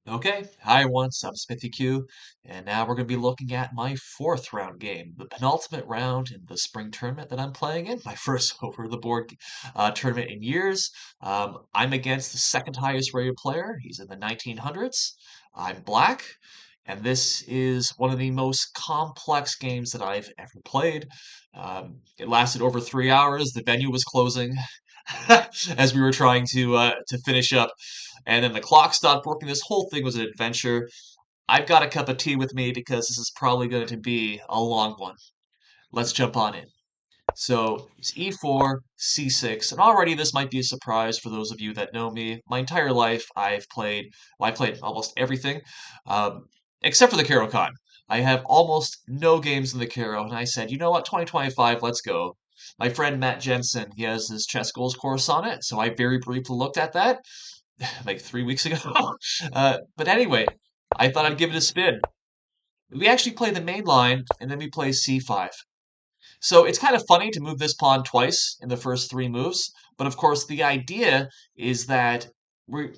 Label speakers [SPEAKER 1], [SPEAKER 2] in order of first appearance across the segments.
[SPEAKER 1] Okay, hi everyone, I'm Smithy Q, and now we're going to be looking at my fourth round game, the penultimate round in the spring tournament that I'm playing in, my first over the board tournament in years. I'm against the second highest rated player. He's in the 1900s. I'm black, and this is one of the most complex games that I've ever played. It lasted over 3 hours. The venue was closing as we were trying to finish up. And then the clock stopped working. This whole thing was an adventure. I've got a cup of tea with me because this is probably going to be a long one. Let's jump on in. So it's e4, c6, and already this might be a surprise for those of you that know me. My entire life, I played almost everything, um, except for the Caro-Kann. I have almost no games in the Caro, and I said, you know what, 2025, let's go. My friend Matt Jensen, he has his chess goals course on it, so I very briefly looked at that like 3 weeks ago. But anyway, I thought I'd give it a spin. We actually play the main line, and then we play c5. So it's kind of funny to move this pawn twice in the first three moves, but of course the idea is that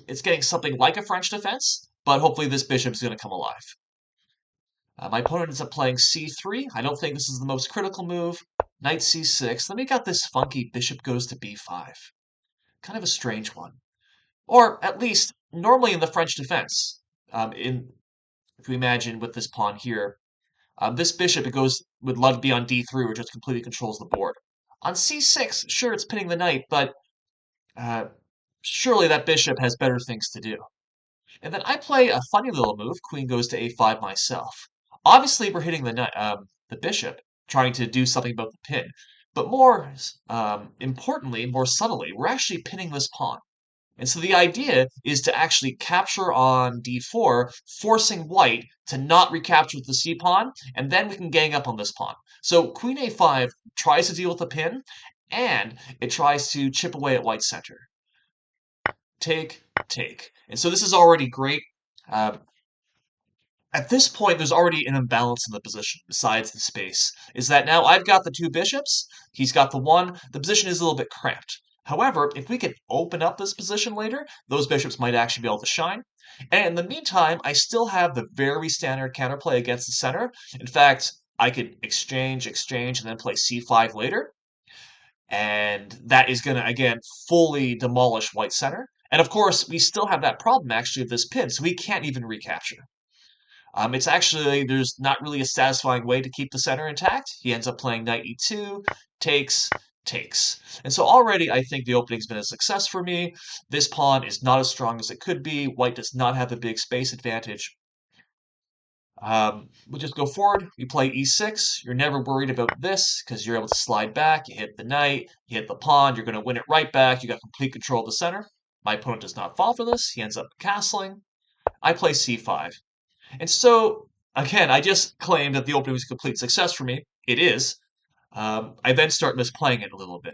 [SPEAKER 1] it's getting something like a French defense, but hopefully this bishop's going to come alive. My opponent ends up playing c3. I don't think this is the most critical move. Knight c6. Then we got this funky bishop goes to b5. Kind of a strange one. Or at least normally in the French defense, in if we imagine with this pawn here, this bishop it goes would love to be on d3, which just completely controls the board. On c6, sure it's pinning the knight, but uh, surely that bishop has better things to do. And then I play a funny little move, queen goes to a5 myself. Obviously, we're hitting the bishop, trying to do something about the pin. But more importantly, more subtly, we're actually pinning this pawn. And so the idea is to actually capture on d4, forcing white to not recapture with the c pawn, and then we can gang up on this pawn. So queen a5 tries to deal with the pin, and it tries to chip away at white's center. Take, take. And so this is already great. Uh, at this point, there's already an imbalance in the position, besides the space. Is that now I've got the two bishops, he's got the one, the position is a little bit cramped. However, if we could open up this position later, those bishops might actually be able to shine. And in the meantime, I still have the very standard counterplay against the center. In fact, I could exchange, exchange, and then play c5 later. And that is going to, again, fully demolish white center. And of course, we still have that problem actually of this pin, so we can't even recapture. It's actually, there's not really a satisfying way to keep the center intact. He ends up playing knight e2, takes, takes. And so already I think the opening's been a success for me. This pawn is not as strong as it could be. White does not have the big space advantage. We'll just go forward. We play e6. You're never worried about this because you're able to slide back. You hit the knight, you hit the pawn. You're going to win it right back. You got complete control of the center. My opponent does not fall for this. He ends up castling. I play c5. And so, again, I just claimed that the opening was a complete success for me. It is. I then start misplaying it a little bit.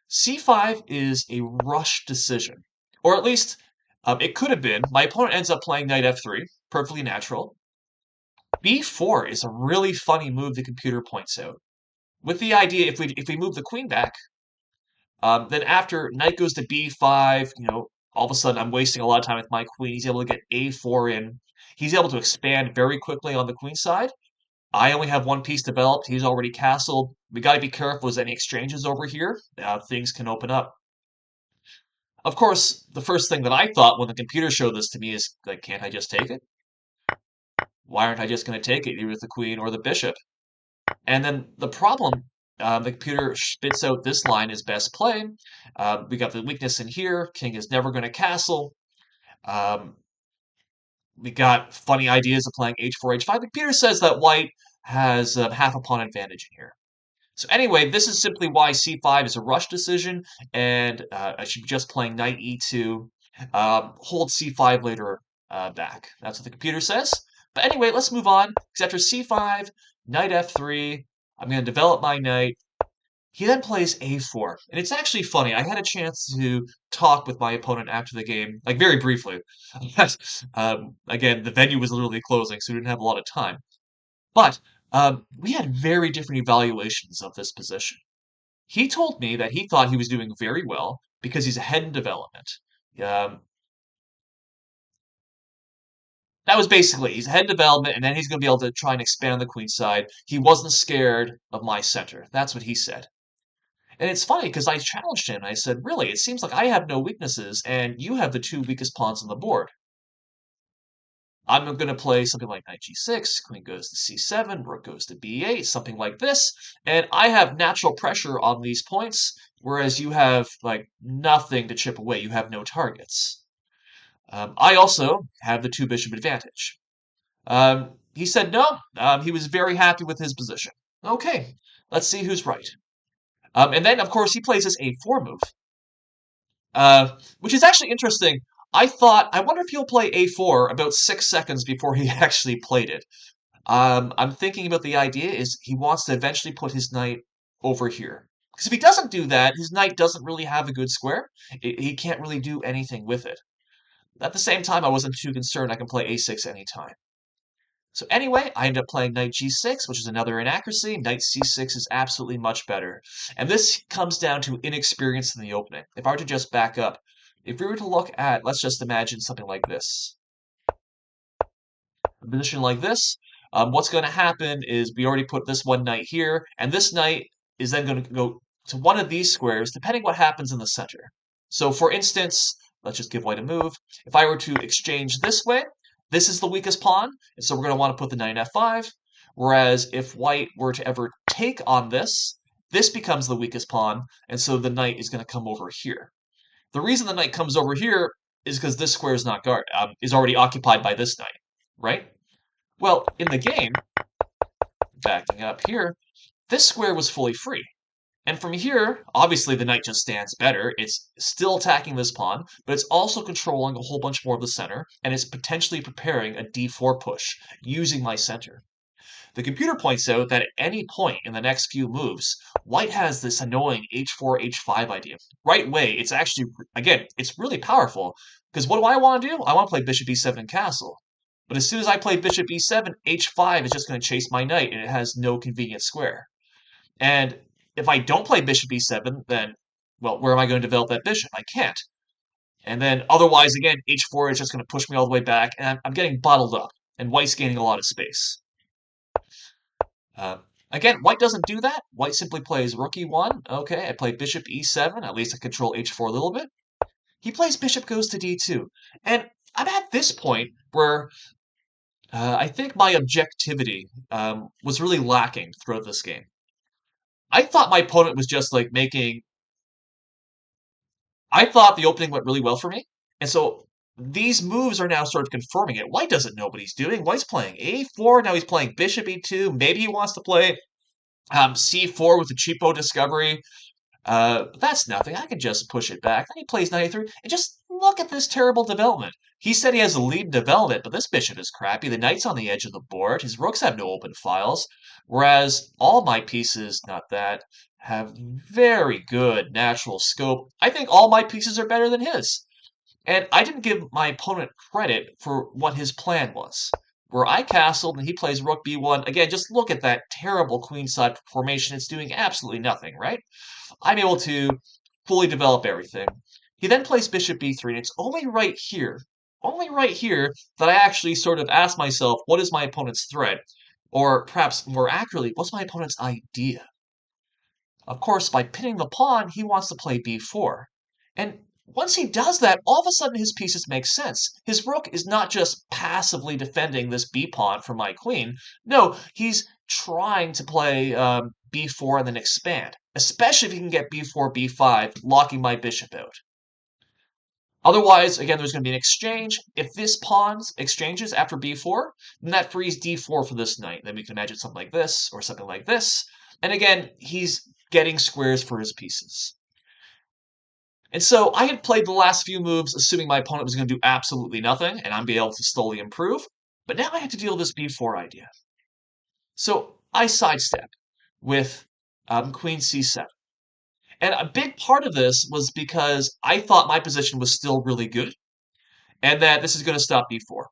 [SPEAKER 1] C5 is a rush decision, or at least it could have been. My opponent ends up playing knight f3, perfectly natural. B4 is a really funny move the computer points out. With the idea, if we move the queen back, then after knight goes to b5, all of a sudden I'm wasting a lot of time with my queen. He's able to get a4 in. He's able to expand very quickly on the queen side. I only have one piece developed. He's already castled. We got to be careful as any exchanges over here. Things can open up. Of course, the first thing that I thought when the computer showed this to me is, like, can't I just take it? Why aren't I just going to take it, either with the queen or the bishop? And then the problem, the computer spits out this line as best play. We got the weakness in here. King is never going to castle. Um, we got funny ideas of playing h4, h5. The computer says that white has half a pawn advantage in here. So anyway, this is simply why c5 is a rush decision, and I should be just playing knight e2, hold c5 later back. That's what the computer says. But anyway, let's move on, because after c5, knight f3, I'm going to develop my knight. He then plays a4, and it's actually funny. I had a chance to talk with my opponent after the game, like very briefly. Again, the venue was literally closing, so we didn't have a lot of time. But we had very different evaluations of this position. He told me that he thought he was doing very well because he's ahead in development. Um, That was basically he's head development, and then he's going to be able to try and expand on the queen side. He wasn't scared of my center. That's what he said. And it's funny because I challenged him. I said, "Really, it seems like I have no weaknesses, and you have the two weakest pawns on the board. I'm going to play something like knight g6, queen goes to c7, rook goes to b8, something like this, and I have natural pressure on these points, whereas you have like nothing to chip away. You have no targets. I also have the two bishop advantage." He said no. He was very happy with his position. Okay, let's see who's right. And then, of course, he plays his a4 move, which is actually interesting. I wonder if he'll play a4 about 6 seconds before he actually played it. I'm thinking about the idea is he wants to eventually put his knight over here. Because if he doesn't do that, his knight doesn't really have a good square. He can't really do anything with it. At the same time, I wasn't too concerned. I can play a6 anytime. So anyway, I end up playing knight g6, which is another inaccuracy. Knight c6 is absolutely much better. And this comes down to inexperience in the opening. If I were to just back up, if we were to look at, let's just imagine something like this. A position like this, what's going to happen is we already put this one knight here, and this knight is then going to go to one of these squares, depending what happens in the center. So for instance, let's just give white a move. If I were to exchange this way, this is the weakest pawn, and so we're going to want to put the knight in f5. Whereas if white were to ever take on this becomes the weakest pawn, and so the knight is going to come over here. The reason the knight comes over here is because this square is not guard is already occupied by this knight, right? Well, in the game, backing up here, this square was fully free. And from here, obviously the knight just stands better. It's still attacking this pawn, but it's also controlling a whole bunch more of the center, and it's potentially preparing a d4 push using my center. The computer points out that at any point in the next few moves, white has this annoying h4, h5 idea. Right way, it's actually, again, it's really powerful, because what do I want to do? I want to play bishop e7 and castle. But as soon as I play bishop e7, h5 is just going to chase my knight, and it has no convenient square. And if I don't play bishop e7, then, well, where am I going to develop that bishop? I can't. And then otherwise, again, h4 is just going to push me all the way back, and I'm getting bottled up, and white's gaining a lot of space. Uh, Again, white doesn't do that. White simply plays rook e1. Okay, I play bishop e7. At least I control h4 a little bit. He plays bishop goes to d2. And I'm at this point where I think my objectivity was really lacking throughout this game. I thought my opponent was just like making. I thought the opening went really well for me. And so these moves are now sort of confirming it. White doesn't know what he's doing. White's playing a4. Now he's playing bishop e2. Maybe he wants to play c4 with the cheapo discovery. That's nothing. I can just push it back. Then he plays knight e3. And just look at this terrible development. He said he has a lead in development, but this bishop is crappy. The knight's on the edge of the board. His rooks have no open files. Whereas all my pieces, not that, have very good natural scope. I think all my pieces are better than his. And I didn't give my opponent credit for what his plan was. Where I castled and he plays rook b1. Again, just look at that terrible queenside formation. It's doing absolutely nothing, right? I'm able to fully develop everything. He then plays bishop b3, and it's only right here, that I actually sort of ask myself, what is my opponent's threat? Or perhaps more accurately, what's my opponent's idea? Of course, by pinning the pawn, he wants to play b4. And once he does that, all of a sudden his pieces make sense. His rook is not just passively defending this b pawn from my queen. No, he's trying to play b4 and then expand, especially if he can get b4, b5, locking my bishop out. Otherwise, again, there's going to be an exchange. If this pawn exchanges after b4, then that frees d4 for this knight. Then we can imagine something like this or something like this. And again, he's getting squares for his pieces. And so I had played the last few moves assuming my opponent was going to do absolutely nothing, and I'd be able to slowly improve. But now I have to deal with this b4 idea. So I sidestep with queen c7. And a big part of this was because I thought my position was still really good, and that this is going to stop b4.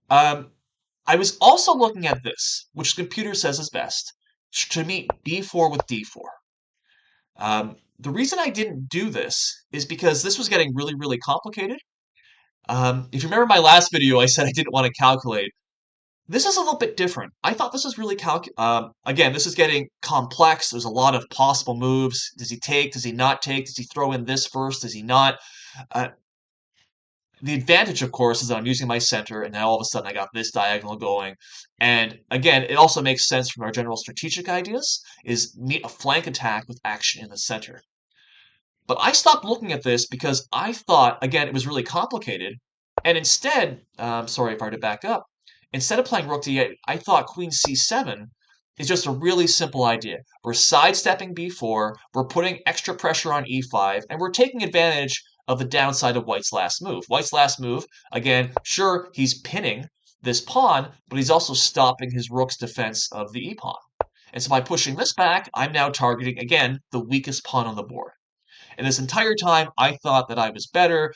[SPEAKER 1] I was also looking at this, which the computer says is best, to meet b4 with d4. The reason I didn't do this is because this was getting really, really complicated. If you remember my last video, I said I didn't want to calculate. This is a little bit different. I thought this was really again, this is getting complex. There's a lot of possible moves. Does he take? Does he not take? Does he throw in this first? Does he not? Uh, the advantage, of course, is that I'm using my center, and now all of a sudden I got this diagonal going. And again, it also makes sense from our general strategic ideas, is meet a flank attack with action in the center. But I stopped looking at this because I thought, again, it was really complicated. And instead, sorry if I were to back up, instead of playing rook d8, I thought queen c7 is just a really simple idea. We're sidestepping b4, we're putting extra pressure on e5, and we're taking advantage of the downside of White's last move. White's last move, again, sure, he's pinning this pawn, but he's also stopping his rook's defense of the e-pawn. And so by pushing this back, I'm now targeting, again, the weakest pawn on the board. And this entire time, I thought that I was better.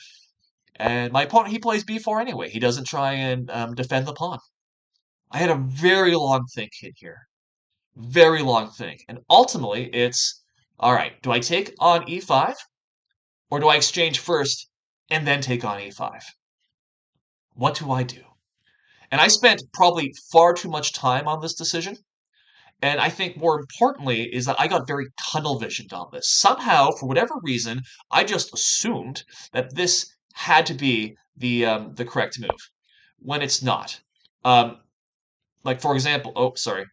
[SPEAKER 1] And my opponent, he plays b4 anyway. He doesn't try and defend the pawn. I had a very long think in here. Very long think. And ultimately, it's, all right, do I take on e5? Or do I exchange first and then take on e5? What do I do? And I spent probably far too much time on this decision. And I think more importantly is that I got very tunnel visioned on this. Somehow, for whatever reason, I just assumed that this had to be the correct move when it's not. Um, like for example, oh sorry,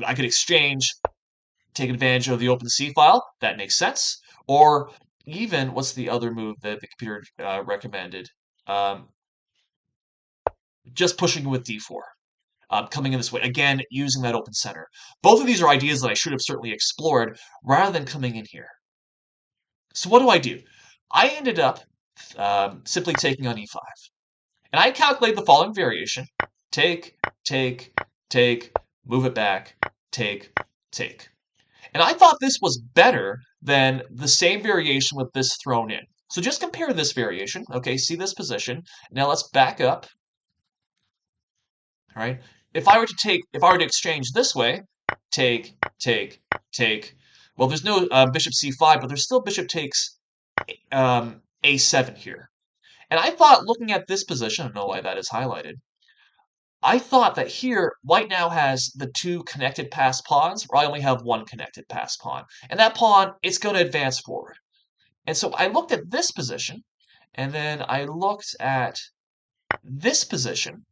[SPEAKER 1] I could exchange, take advantage of the open C file. That makes sense. Or even what's the other move that the computer recommended? Um, just pushing with D4. Coming in this way. Again, using that open center. Both of these are ideas that I should have certainly explored rather than coming in here. So what do? I ended up simply taking on e5. And I calculated the following variation. Take, take, take, move it back, take, take. And I thought this was better than the same variation with this thrown in. So just compare this variation. Okay, see this position. Now let's back up. All right. If I were to exchange this way, take, take, take. Well, there's no bishop c5, but there's still bishop takes a7 here. And I thought, looking at this position, I don't know why that is highlighted. I thought that here, white now has the two connected pass pawns, where I only have one connected pass pawn. And that pawn, it's going to advance forward. And so I looked at this position, and then I looked at this position,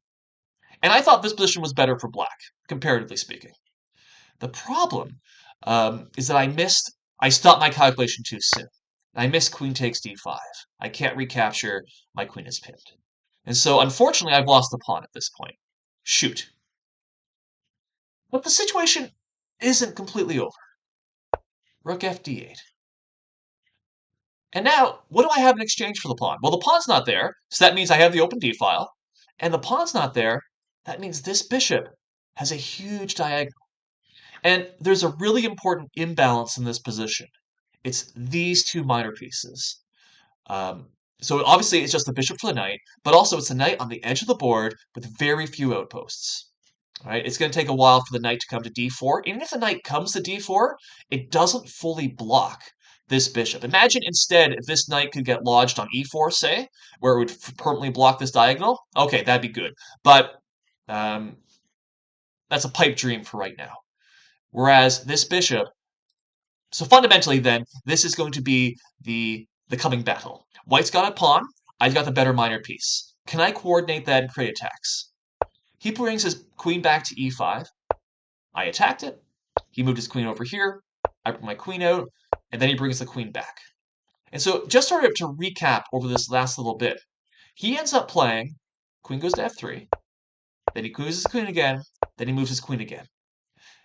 [SPEAKER 1] and I thought this position was better for black, comparatively speaking. The problem is that I stopped my calculation too soon. I missed queen takes d5. I can't recapture, my queen is pinned. And so, unfortunately, I've lost the pawn at this point. Shoot. But the situation isn't completely over. Rook f d8. And now, what do I have in exchange for the pawn? Well, the pawn's not there, so that means I have the open d file. And the pawn's not there, that means this bishop has a huge diagonal. And there's a really important imbalance in this position. It's these two minor pieces. So obviously it's just the bishop for the knight, but also it's the knight on the edge of the board with very few outposts. All right, it's going to take a while for the knight to come to d4. Even if the knight comes to d4, it doesn't fully block this bishop. Imagine instead if this knight could get lodged on e4, say, where it would permanently block this diagonal. Okay, that'd be good. But that's a pipe dream for right now. Whereas this bishop, so fundamentally then, this is going to be the coming battle. White's got a pawn, I've got the better minor piece. Can I coordinate that and create attacks? He brings his queen back to e5. I attacked it. He moved his queen over here. I bring my queen out, and then he brings the queen back. And so just sort of to recap over this last little bit, he ends up playing queen goes to f3, then he moves his queen again, then he moves his queen again.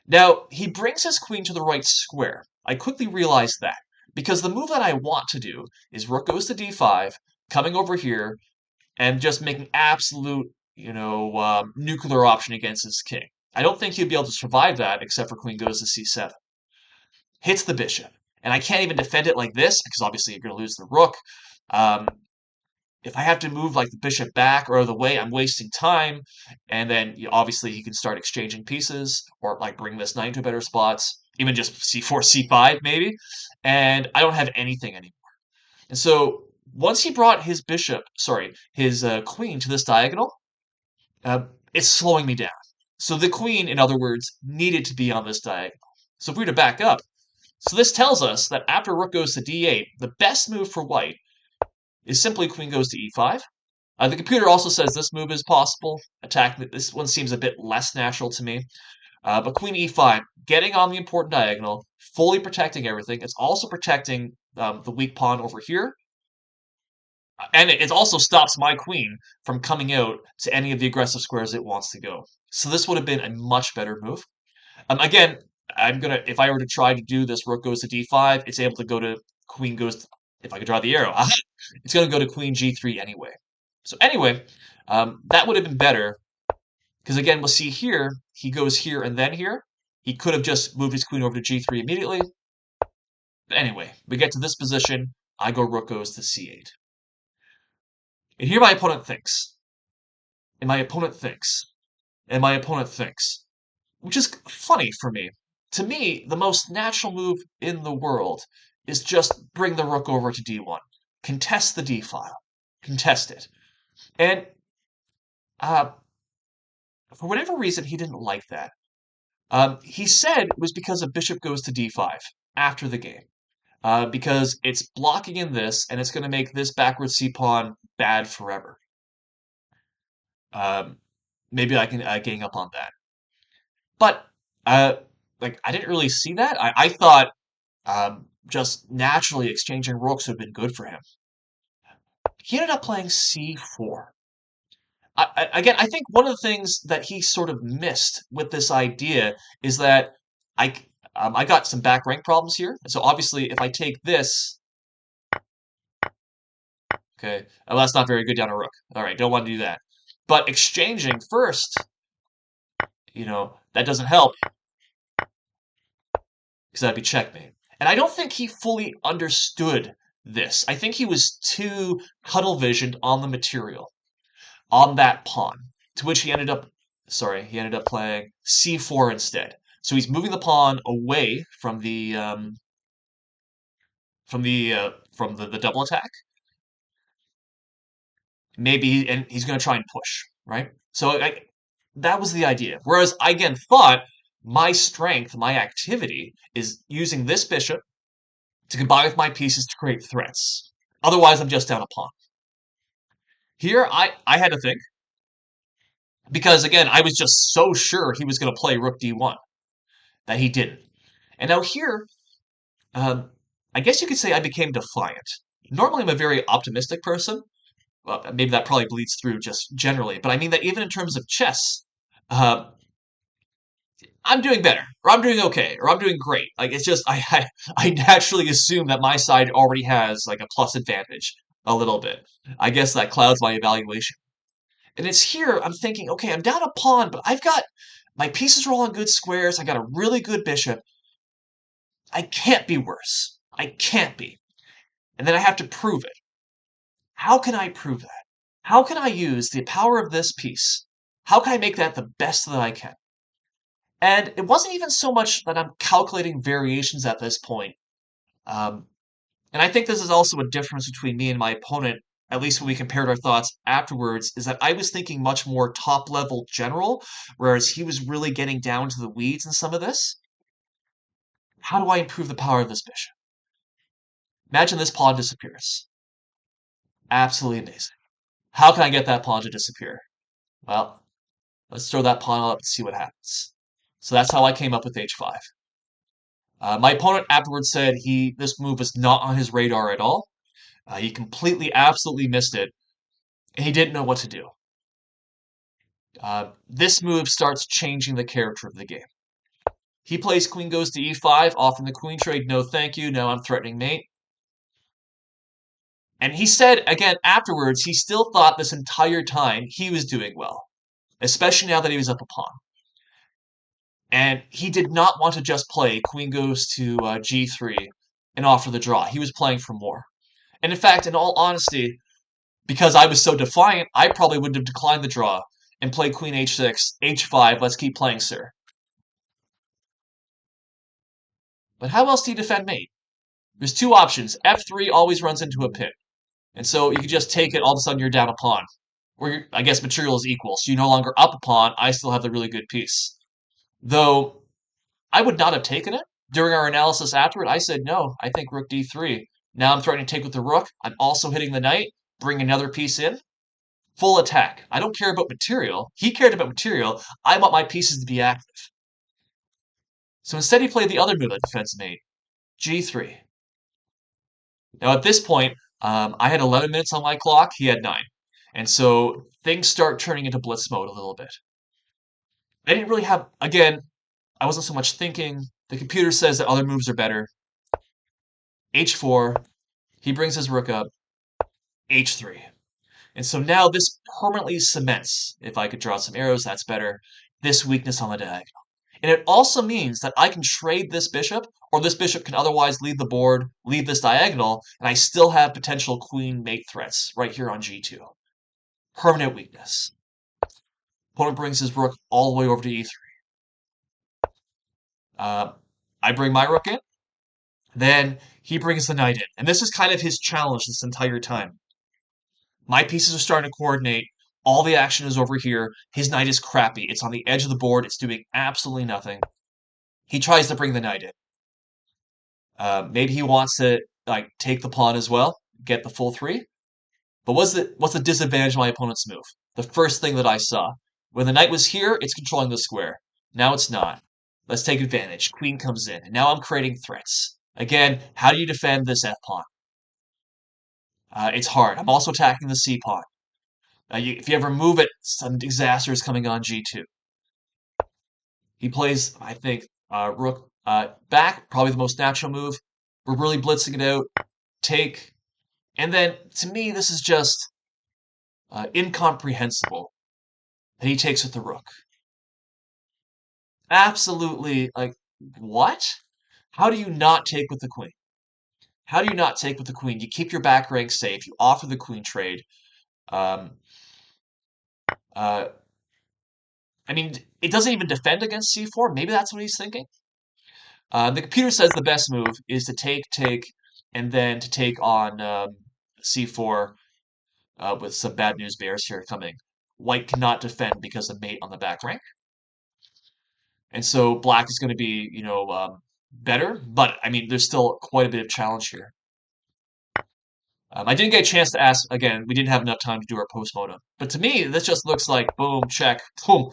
[SPEAKER 1] Now, he brings his queen to the right square. I quickly realized that, because the move that I want to do is rook goes to d5, coming over here, and just making absolute, nuclear option against his king. I don't think he'd be able to survive that, except for queen goes to c7. Hits the bishop. And I can't even defend it like this, because obviously you're going to lose the rook. If I have to move like the bishop back or the way, I'm wasting time. And then obviously he can start exchanging pieces or like bring this knight to better spots, even just c4, c5 maybe. And I don't have anything anymore. And so once he brought his his queen to this diagonal, uh, it's slowing me down. So the queen, in other words, needed to be on this diagonal. So if we were to back up, so this tells us that after rook goes to d8, the best move for white is simply queen goes to e5. The computer also says this move is possible. Attack. This one seems a bit less natural to me. But queen e5, getting on the important diagonal, fully protecting everything. It's also protecting the weak pawn over here. And it also stops my queen from coming out to any of the aggressive squares it wants to go. So this would have been a much better move. Again, if I were to try to do this, rook goes to d5, it's able to go to queen goes to, if I could draw the arrow, it's going to go to queen g3 anyway. So anyway, that would have been better, because again, we'll see here, he goes here and then here. He could have just moved his queen over to g3 immediately. But anyway, we get to this position, I go rook goes to c8. And here my opponent thinks, and my opponent thinks, and my opponent thinks, which is funny for me. To me, the most natural move in the world is just bring the rook over to d1, contest the d file, contest it. And uh, for whatever reason, he didn't like that. He said it was because of bishop goes to d5 after the game, because it's blocking in this, and it's going to make this backward c pawn bad forever. Um, Maybe I can gang up on that. But like I didn't really see that. I thought just naturally exchanging rooks would have been good for him. He ended up playing c4. Again, I think one of the things that he sort of missed with this idea is that I I got some back rank problems here. So obviously, if I take this, okay, well, that's not very good down a rook. All right, don't want to do that. But exchanging first, that doesn't help, because that'd be checkmate. And I don't think he fully understood this. I think he was too tunnel visioned on the material, on that pawn, to which he ended up playing c4 instead. So he's moving the pawn away from the double attack. Maybe, and he's going to try and push, right? So that was the idea. Whereas I again thought my strength, my activity, is using this bishop to combine with my pieces to create threats. Otherwise, I'm just down a pawn. Here, I had to think, because again, I was just so sure he was going to play rook d1 that he didn't. And now here, I guess you could say I became defiant. Normally, I'm a very optimistic person. Well, maybe that probably bleeds through just generally, but I mean that even in terms of chess, uh, I'm doing better, or I'm doing okay, or I'm doing great. Like it's just I naturally assume that my side already has like a plus advantage a little bit. I guess that clouds my evaluation. And it's here I'm thinking, okay, I'm down a pawn, but I've got my pieces are all on good squares. I got a really good bishop. I can't be worse. I can't be. And then I have to prove it. How can I prove that? How can I use the power of this piece? How can I make that the best that I can? And it wasn't even so much that I'm calculating variations at this point. Um, and I think this is also a difference between me and my opponent, at least when we compared our thoughts afterwards, is that I was thinking much more top level general, whereas he was really getting down to the weeds in some of this. How do I improve the power of this bishop? Imagine this pawn disappears. Absolutely amazing. How can I get that pawn to disappear? Well, let's throw that pawn up and see what happens. So that's how I came up with h5. My opponent afterwards said this move was not on his radar at all. He completely, absolutely missed it, and he didn't know what to do. This move starts changing the character of the game. He plays queen goes to e5, offering the queen trade. No, thank you. Now I'm threatening mate. And he said, again, afterwards, he still thought this entire time he was doing well, especially now that he was up a pawn. And he did not want to just play queen goes to g3 and offer the draw. He was playing for more. And in fact, in all honesty, because I was so defiant, I probably would have declined the draw and played queen h6, h5, let's keep playing, sir. But how else do you defend mate? There's two options. f3 always runs into a pin. And so you can just take it, all of a sudden you're down a pawn. Where I guess material is equal, so you're no longer up a pawn, I still have the really good piece. Though I would not have taken it. During our analysis afterward, I said, no, I think rook d3. Now I'm threatening to take with the rook. I'm also hitting the knight, bring another piece in. Full attack. I don't care about material. He cared about material. I want my pieces to be active. So instead he played the other move that defense made, g3. Now at this point, I had 11 minutes on my clock. He had 9. And so things start turning into blitz mode a little bit. I didn't really have, again, I wasn't so much thinking. The computer says that other moves are better. h4, he brings his rook up, h3. And so now this permanently cements, if I could draw some arrows, that's better, this weakness on the diagonal. And it also means that I can trade this bishop, or this bishop can otherwise leave the board, leave this diagonal, and I still have potential queen mate threats right here on g2. Permanent weakness. Opponent brings his rook all the way over to e3. I bring my rook in. Then he brings the knight in. And this is kind of his challenge this entire time. My pieces are starting to coordinate. All the action is over here. His knight is crappy. It's on the edge of the board. It's doing absolutely nothing. He tries to bring the knight in. Maybe he wants to like take the pawn as well, get the full 3. But what's the disadvantage of my opponent's move? The first thing that I saw. When the knight was here, it's controlling the square. Now it's not. Let's take advantage. Queen comes in. And now I'm creating threats. Again, how do you defend this f-pawn? It's hard. I'm also attacking the c-pawn. If you ever move it, some disaster is coming on g2. He plays, I think, rook back, probably the most natural move. We're really blitzing it out. Take. And then, to me, this is just incomprehensible that he takes with the rook. Absolutely, like, what? How do you not take with the queen? How do you not take with the queen? You keep your back rank safe. You offer the queen trade. Um, uh, I mean, it doesn't even defend against c4. Maybe that's what he's thinking. The computer says the best move is to take, and then to take on c4 with some bad news bears here coming. White cannot defend because of mate on the back rank. And so black is going to be, better. But, I mean, there's still quite a bit of challenge here. I didn't get a chance to ask, again, we didn't have enough time to do our post-mortem. But to me, this just looks like boom, check, boom.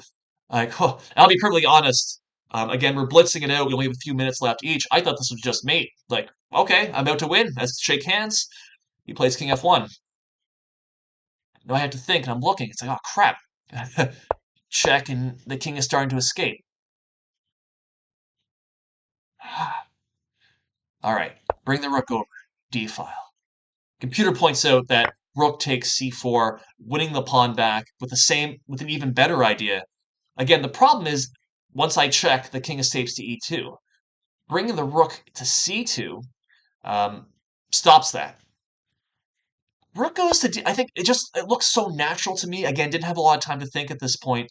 [SPEAKER 1] Like, oh, I'll be perfectly honest. Again, we're blitzing it out. We only have a few minutes left each. I thought this was just mate. Like, okay, I'm about to win. Let's shake hands. He plays king f1. Now I have to think, and I'm looking. It's like, oh, crap. Check, and the king is starting to escape. All right, bring the rook over. D-file. Computer points out that rook takes c4, winning the pawn back with an even better idea. Again, the problem is, once I check, the king escapes to e2. Bringing the rook to c2 stops that. Rook goes to d. I think it looks so natural to me. Again, didn't have a lot of time to think at this point.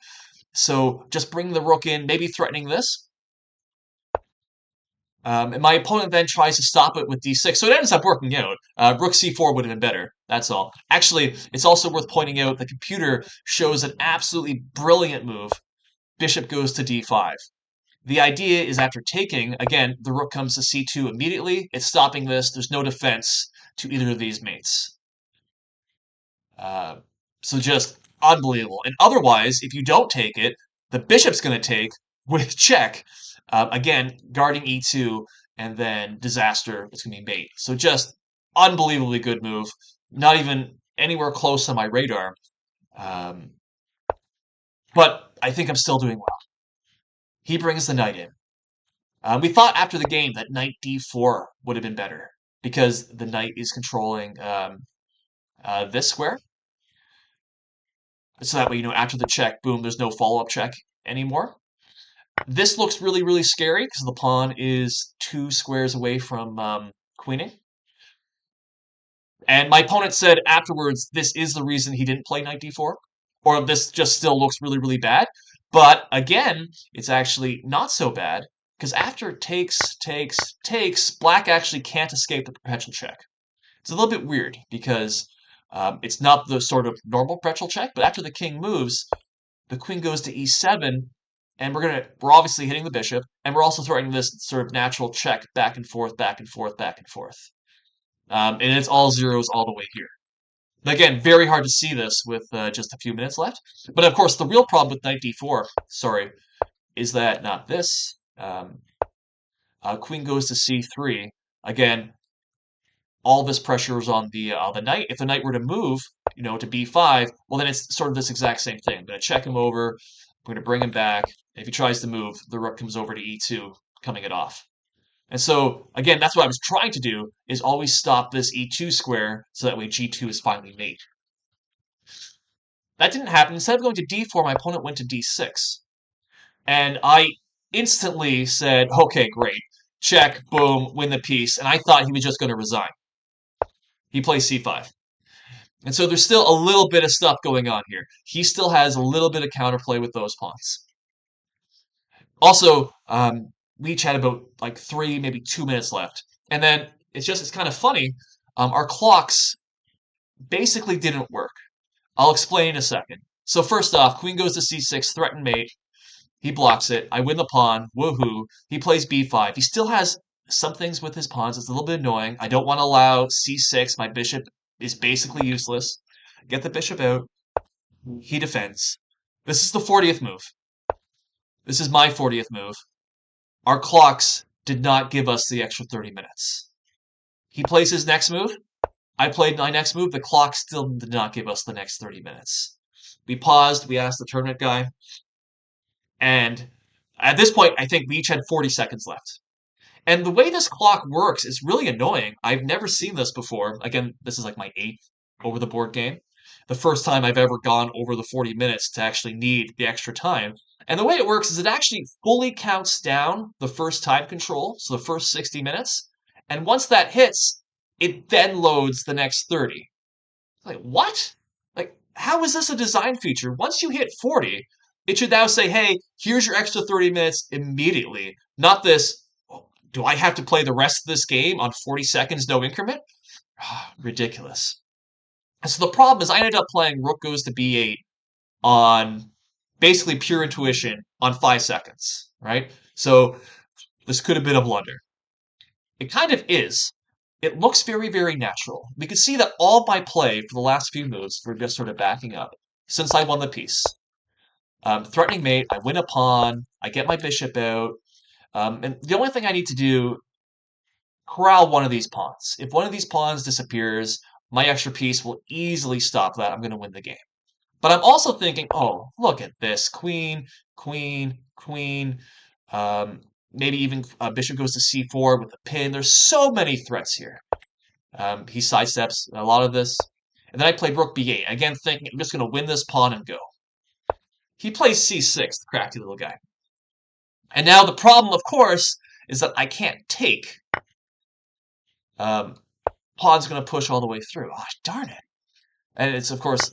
[SPEAKER 1] So just bring the rook in, maybe threatening this. And my opponent then tries to stop it with d6, so it ends up working out. Rook c4 would have been better, that's all. Actually, it's also worth pointing out the computer shows an absolutely brilliant move. Bishop goes to d5. The idea is after taking, again, the rook comes to c2 immediately. It's stopping this. There's no defense to either of these mates. So just unbelievable. And otherwise, if you don't take it, the bishop's going to take with check. Again, guarding e2, and then disaster. It's going to be mate. So just unbelievably good move. Not even anywhere close on my radar. But I think I'm still doing well. He brings the knight in. We thought after the game that knight d4 would have been better because the knight is controlling this square. So that way, after the check, boom, there's no follow-up check anymore. This looks really, really scary because the pawn is 2 squares away from queening. And my opponent said afterwards, this is the reason he didn't play knight d4, or this just still looks really, really bad. But again, it's actually not so bad because after takes, black actually can't escape the perpetual check. It's a little bit weird because It's not the sort of normal pretzel check, but after the king moves, the queen goes to e7, and we're obviously hitting the bishop, and we're also threatening this sort of natural check back and forth, back and forth, back and forth. And it's all zeros all the way here. Again, very hard to see this with just a few minutes left. But of course, the real problem with knight d4, sorry, is that not this. Queen goes to c3. Again, all this pressure is on the knight. If the knight were to move, to b5, well, then it's sort of this exact same thing. I'm going to check him over. I'm going to bring him back. If he tries to move, the rook comes over to e2, coming it off. And so, again, that's what I was trying to do, is always stop this e2 square, so that way g2 is finally made. That didn't happen. Instead of going to d4, my opponent went to d6. And I instantly said, okay, great. Check, boom, win the piece. And I thought he was just going to resign. He plays c5. And so there's still a little bit of stuff going on here. He still has a little bit of counterplay with those pawns. Also, we each had about like 3, maybe 2 minutes left. And then it's kind of funny. Our clocks basically didn't work. I'll explain in a second. So first off, queen goes to c6, threatened mate. He blocks it. I win the pawn. Woohoo. He plays b5. He still has some things with his pawns. It's a little bit annoying. I don't want to allow c6. My bishop is basically useless. Get the bishop out. He defends. This is the 40th move. This is my 40th move. Our clocks did not give us the extra 30 minutes. He plays his next move. I played my next move. The clock still did not give us the next 30 minutes. We paused. We asked the tournament guy. And at this point, I think we each had 40 seconds left. And the way this clock works is really annoying. I've never seen this before. Again, this is like my 8th over the board game. The first time I've ever gone over the 40 minutes to actually need the extra time. And the way it works is it actually fully counts down the first time control, so the first 60 minutes. And once that hits, it then loads the next 30. Like, what? Like, how is this a design feature? Once you hit 40, it should now say, hey, here's your extra 30 minutes immediately. Not this, oh, do I have to play the rest of this game on 40 seconds, no increment? Ridiculous. And so the problem is I ended up playing rook goes to b8 on basically pure intuition on 5 seconds, right? So this could have been a blunder. It kind of is. It looks very, very natural. We can see that all my play for the last few moves, we're just sort of backing up, since I won the piece. Threatening mate, I win a pawn, I get my bishop out, and the only thing I need to do, corral one of these pawns. If one of these pawns disappears, my extra piece will easily stop that. I'm going to win the game. But I'm also thinking, oh, look at this. Queen, queen, queen. Maybe even bishop goes to c4 with a pin. There's so many threats here. He sidesteps a lot of this. And then I played rook b8. Again, thinking I'm just going to win this pawn and go. He plays c6, the crafty little guy. And now the problem, of course, is that I can't take. Pawn's going to push all the way through. Oh, darn it. And it's, of course,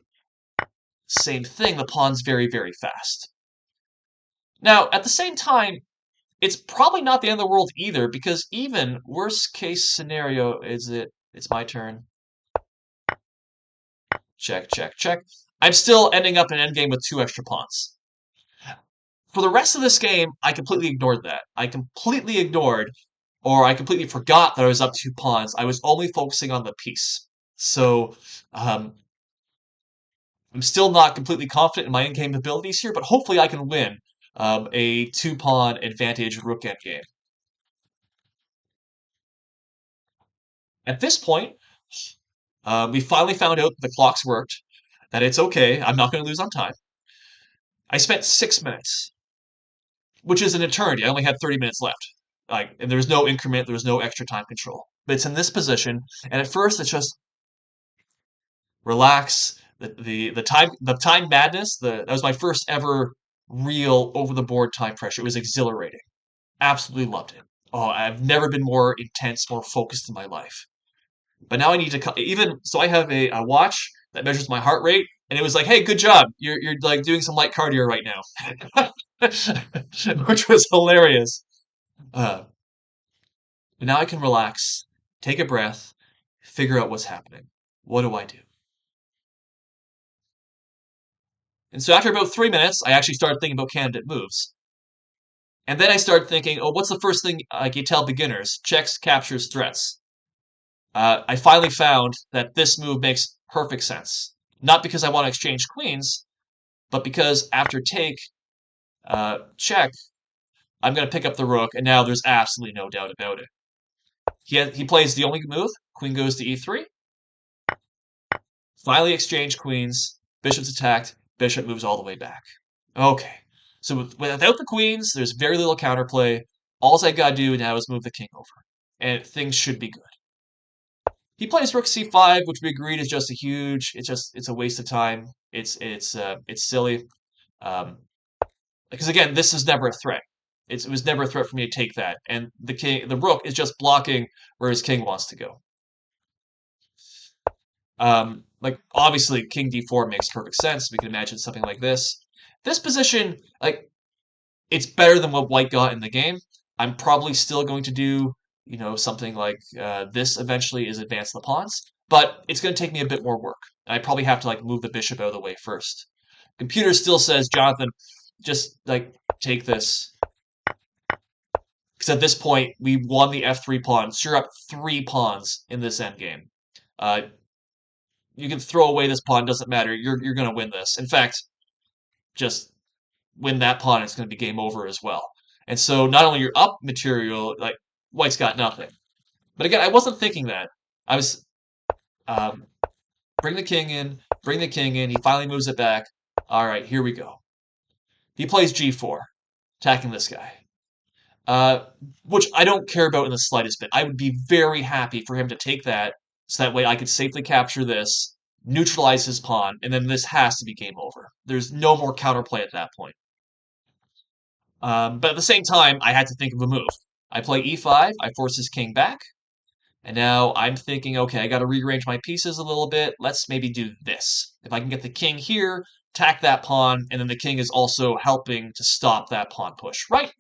[SPEAKER 1] same thing. The pawn's very, very fast. Now, at the same time, it's probably not the end of the world either, because even worst case scenario is it's my turn. Check, check, check. I'm still ending up in endgame with 2 extra pawns. For the rest of this game, I completely ignored that. I completely forgot that I was up 2 pawns. I was only focusing on the piece. So, I'm still not completely confident in my in-game abilities here, but hopefully I can win a 2-pawn advantage rook endgame. At this point, we finally found out the clocks worked, that it's okay, I'm not going to lose on time. I spent 6 minutes, which is an eternity. I only had 30 minutes left. And there was no increment, there was no extra time control. But it's in this position, and at first it's just relax. The time madness. That was my first ever real over the board time pressure. It was exhilarating. Absolutely loved it. Oh, I've never been more intense, more focused in my life. But now I need to even so. I have a watch that measures my heart rate, and it was like, "Hey, good job! You're like doing some light cardio right now," which was hilarious. Uh, but now I can relax, take a breath, figure out what's happening. What do I do? And so after about 3 minutes, I actually started thinking about candidate moves. And then I started thinking, oh, what's the first thing like you tell beginners? Checks, captures, threats. I finally found that this move makes perfect sense. Not because I want to exchange queens, but because after take, check, I'm going to pick up the rook, and now there's absolutely no doubt about it. He plays the only move. Queen goes to e3. Finally exchange queens. Bishop's attacked. Bishop moves all the way back. Okay. So without the queens, there's very little counterplay. All I gotta do now is move the king over, and things should be good. He plays rook c5, which we agreed is just a huge. It's a waste of time. It's silly. Um, because again, this is never a threat. It was never a threat for me to take that, and the rook is just blocking where his king wants to go. Like obviously, king d4 makes perfect sense. We can imagine something like this. This position, like it's better than what white got in the game. I'm probably still going to do, something like this eventually is advance the pawns, but it's going to take me a bit more work. And I probably have to like move the bishop out of the way first. Computer still says, Jonathan, just like take this. Because at this point, we won the f3 pawn. So you're up 3 pawns in this endgame. Uh, you can throw away this pawn, doesn't matter. You're going to win this. In fact, just win that pawn, it's going to be game over as well. And so not only you're up material, like white's got nothing. But again, I wasn't thinking that. I was um, bring the king in, bring the king in. He finally moves it back. All right, here we go. He plays g4, attacking this guy. Uh, which I don't care about in the slightest bit. I would be very happy for him to take that, so that way I could safely capture this, neutralize his pawn, and then this has to be game over. There's no more counterplay at that point. But at the same time, I had to think of a move. I play e5, I force his king back, and now I'm thinking, okay, I got to rearrange my pieces a little bit. Let's maybe do this. If I can get the king here, attack that pawn, and then the king is also helping to stop that pawn push, right?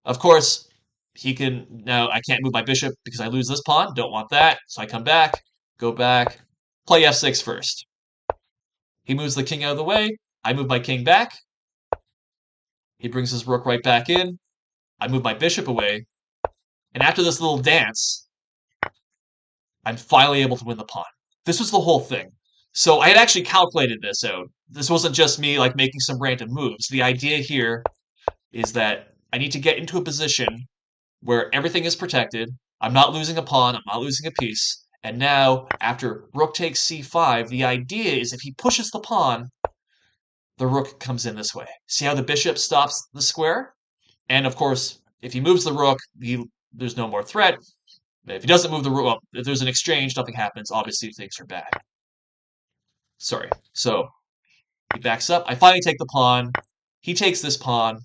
[SPEAKER 1] Of course, he can, now I can't move my bishop because I lose this pawn, don't want that, so I come back, go back, play f6 first. He moves the king out of the way, I move my king back, he brings his rook right back in, I move my bishop away, and after this little dance, I'm finally able to win the pawn. This was the whole thing. So I had actually calculated this out. This wasn't just me like making some random moves. The idea here is that I need to get into a position where everything is protected. I'm not losing a pawn, I'm not losing a piece. And now, after rook takes c5, the idea is if he pushes the pawn, the rook comes in this way. See how the bishop stops the square? And of course, if he moves the rook, there's no more threat. If he doesn't move the rook, well, if there's an exchange, nothing happens. Obviously, things are bad. Sorry. So he backs up. I finally take the pawn. He takes this pawn.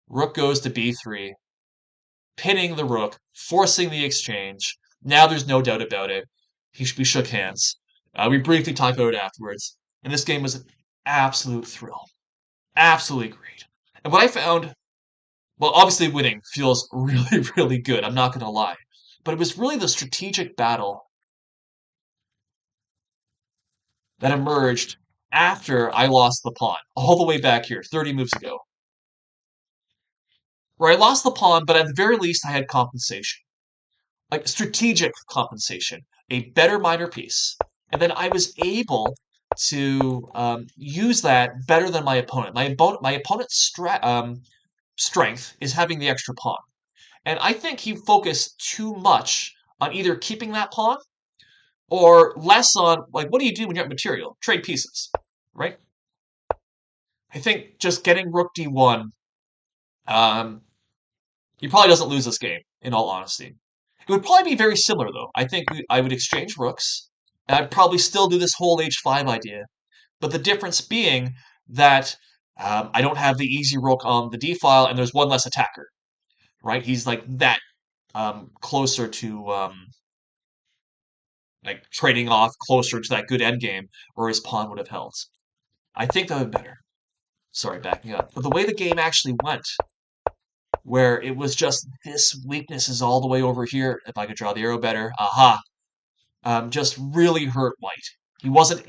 [SPEAKER 1] Rook goes to b3, pinning the rook, forcing the exchange. Now there's no doubt about it. We shook hands. We briefly talked about it afterwards. And this game was an absolute thrill. Absolutely great. And what I found, well, obviously winning feels really, really good. I'm not going to lie. But it was really the strategic battle that emerged after I lost the pawn, all the way back here, 30 moves ago, where I lost the pawn, but at the very least I had compensation, like strategic compensation, a better minor piece. And then I was able to use that better than my opponent. My opponent's strength is having the extra pawn. And I think he focused too much on either keeping that pawn or less on, like, what do you do when you're at material? Trade pieces, right? I think just getting rook d1, um, he probably doesn't lose this game, in all honesty. It would probably be very similar, though. I think I would exchange rooks, and I'd probably still do this whole h5 idea. But the difference being that I don't have the easy rook on the d file, and there's one less attacker, right? He's like that closer to like trading off closer to that good endgame where his pawn would have held. I think that would be better. Sorry, backing up. But the way the game actually went, where it was just this weakness is all the way over here. If I could draw the arrow better, aha! Just really hurt White. He wasn't.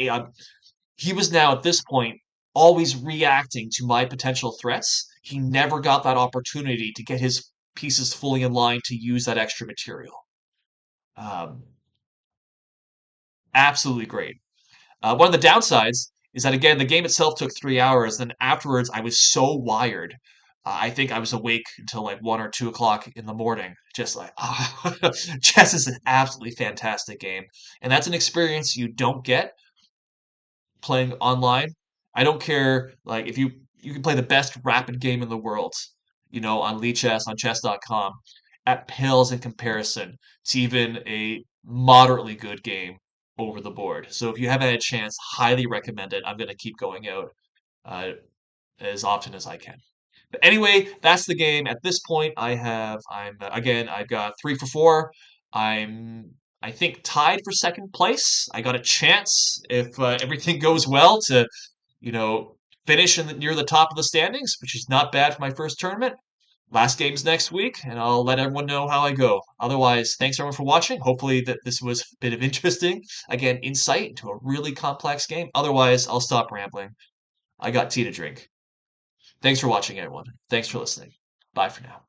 [SPEAKER 1] He was now at this point always reacting to my potential threats. He never got that opportunity to get his pieces fully in line to use that extra material. Um, Absolutely great. One of the downsides is that again, the game itself took 3 hours. Then afterwards, I was so wired. I think I was awake until like 1 or 2 o'clock in the morning. Just like, chess is an absolutely fantastic game, and that's an experience you don't get playing online. I don't care like if you can play the best rapid game in the world, on Chess on chess.com. That pales in comparison to even a moderately good game over the board. So if you haven't had a chance, highly recommend it. I'm going to keep going out uh, as often as I can. But anyway, that's the game. At this point, I've got 3 for 4. I'm, I think, tied for second place. I got a chance if everything goes well to, you know, finish near the top of the standings, which is not bad for my first tournament. Last game's next week, and I'll let everyone know how I go. Otherwise, thanks everyone for watching. Hopefully that this was a bit of interesting, again, insight into a really complex game. Otherwise, I'll stop rambling. I got tea to drink. Thanks for watching, everyone. Thanks for listening. Bye for now.